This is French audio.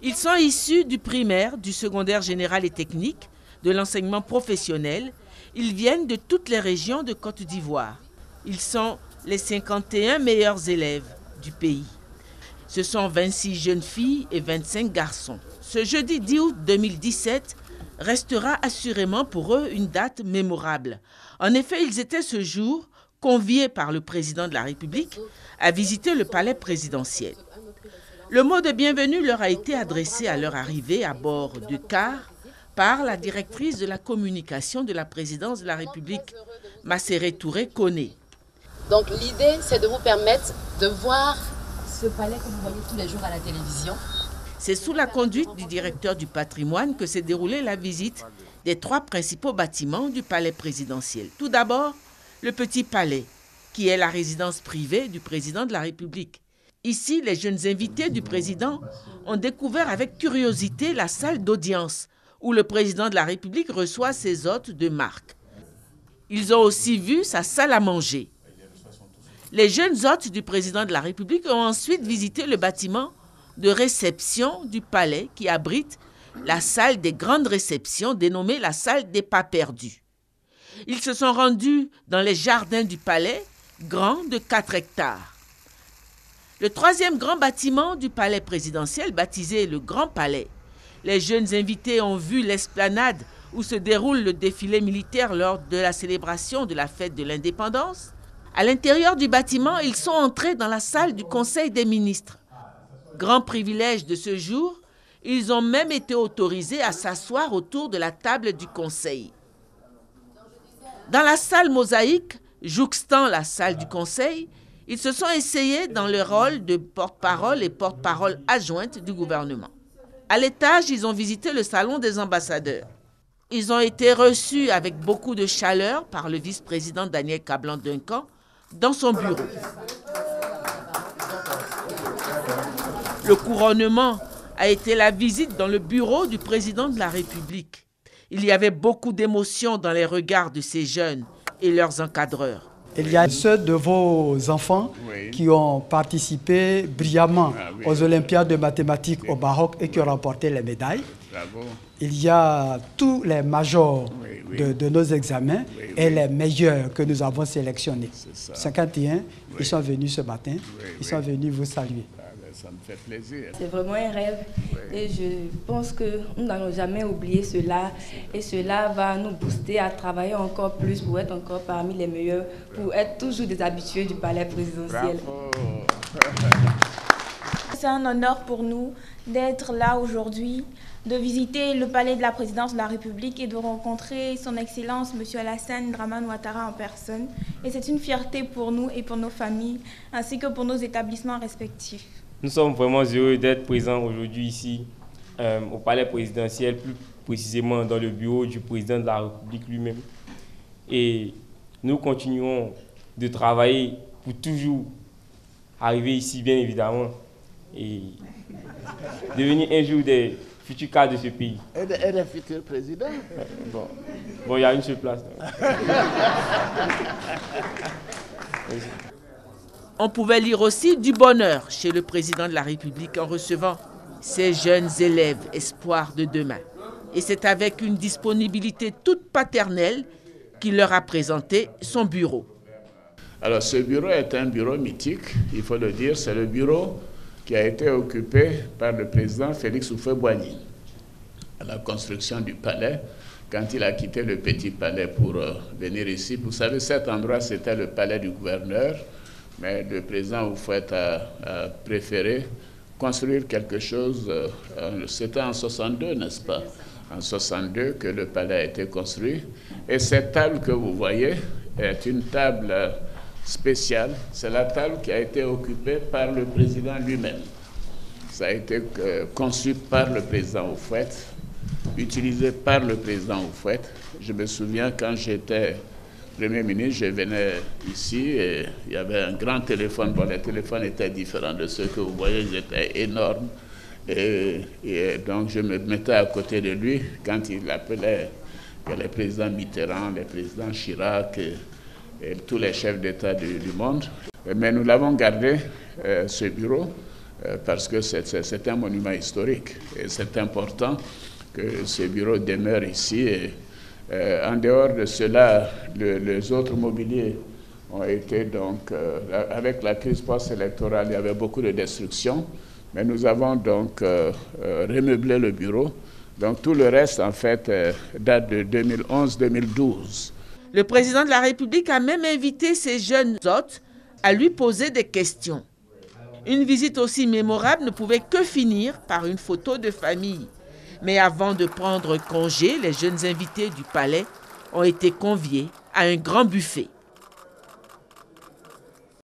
Ils sont issus du primaire, du secondaire général et technique, de l'enseignement professionnel. Ils viennent de toutes les régions de Côte d'Ivoire. Ils sont les 51 meilleurs élèves du pays. Ce sont 26 jeunes filles et 25 garçons. Ce jeudi 10 août 2017 restera assurément pour eux une date mémorable. En effet, ils étaient ce jour conviés par le président de la République à visiter le palais présidentiel. Le mot de bienvenue leur a été adressé à leur arrivée à bord du car par la directrice de la communication de la présidence de la République, Masséré Touré Koné. Donc l'idée, c'est de vous permettre de voir ce palais que vous voyez tous les jours à la télévision. C'est sous la conduite du directeur du patrimoine que s'est déroulée la visite des 3 principaux bâtiments du palais présidentiel. Tout d'abord, le Petit Palais, qui est la résidence privée du président de la République. Ici, les jeunes invités du président ont découvert avec curiosité la salle d'audience où le président de la République reçoit ses hôtes de marque. Ils ont aussi vu sa salle à manger. Les jeunes hôtes du président de la République ont ensuite visité le bâtiment de réception du palais qui abrite la salle des grandes réceptions dénommée la salle des pas perdus. Ils se sont rendus dans les jardins du palais, grands de 4 hectares. Le 3e grand bâtiment du palais présidentiel, baptisé le Grand Palais. Les jeunes invités ont vu l'esplanade où se déroule le défilé militaire lors de la célébration de la fête de l'indépendance. À l'intérieur du bâtiment, ils sont entrés dans la salle du Conseil des ministres. Grand privilège de ce jour, ils ont même été autorisés à s'asseoir autour de la table du Conseil. Dans la salle mosaïque, jouxtant la salle du Conseil, ils se sont essayés dans le rôle de porte-parole et porte-parole adjointe du gouvernement. À l'étage, ils ont visité le salon des ambassadeurs. Ils ont été reçus avec beaucoup de chaleur par le vice-président Daniel Kablan-Duncan dans son bureau. Le couronnement a été la visite dans le bureau du président de la République. Il y avait beaucoup d'émotions dans les regards de ces jeunes et leurs encadreurs. Il y a ceux de vos enfants qui ont participé brillamment aux Olympiades de mathématiques au Maroc et qui ont remporté les médailles. Bravo. Il y a tous les majors de nos examens et les meilleurs que nous avons sélectionnés. 51, ils sont venus ce matin, ils sont venus vous saluer. Ça me fait plaisir. C'est vraiment un rêve et je pense que nous n'allons jamais oublier cela et cela va nous booster à travailler encore plus pour être encore parmi les meilleurs, pour être toujours des habitués du palais présidentiel. C'est un honneur pour nous d'être là aujourd'hui, de visiter le palais de la présidence de la République et de rencontrer son Excellence M. Alassane Dramane Ouattara en personne. Et c'est une fierté pour nous et pour nos familles, ainsi que pour nos établissements respectifs. Nous sommes vraiment heureux d'être présents aujourd'hui ici au palais présidentiel, plus précisément dans le bureau du président de la République lui-même. Et nous continuons de travailler pour toujours arriver ici, bien évidemment, et devenir un jour des futurs cadres de ce pays. Et des futurs présidents. Bon, il y a une seule place. On pouvait lire aussi du bonheur chez le président de la République en recevant ces jeunes élèves espoirs de demain. Et c'est avec une disponibilité toute paternelle qu'il leur a présenté son bureau. Alors ce bureau est un bureau mythique, il faut le dire. C'est le bureau qui a été occupé par le président Félix Houphouët-Boigny à la construction du palais, quand il a quitté le Petit Palais pour venir ici. Vous savez, cet endroit, c'était le palais du gouverneur. Mais le président Houphouët a préféré construire quelque chose, c'était en 62, n'est-ce pas? En 62 que le palais a été construit. Et cette table que vous voyez est une table spéciale. C'est la table qui a été occupée par le président lui-même. Ça a été conçu par le président Houphouët, utilisé par le président Houphouët. Je me souviens quand j'étais Premier ministre, je venais ici et il y avait un grand téléphone. Bon, les téléphones étaient différents de ceux que vous voyez, ils étaient énormes. Et donc, je me mettais à côté de lui quand il appelait les présidents Mitterrand, les présidents Chirac et tous les chefs d'État du monde. Mais nous l'avons gardé, ce bureau, parce que c'est un monument historique et c'est important que ce bureau demeure ici. Et, en dehors de cela, les autres mobiliers ont été donc, avec la crise post-électorale, il y avait beaucoup de destruction, mais nous avons donc remeublé le bureau. Donc tout le reste, en fait, date de 2011-2012. Le président de la République a même invité ses jeunes hôtes à lui poser des questions. Une visite aussi mémorable ne pouvait que finir par une photo de famille. Mais avant de prendre congé, les jeunes invités du palais ont été conviés à un grand buffet.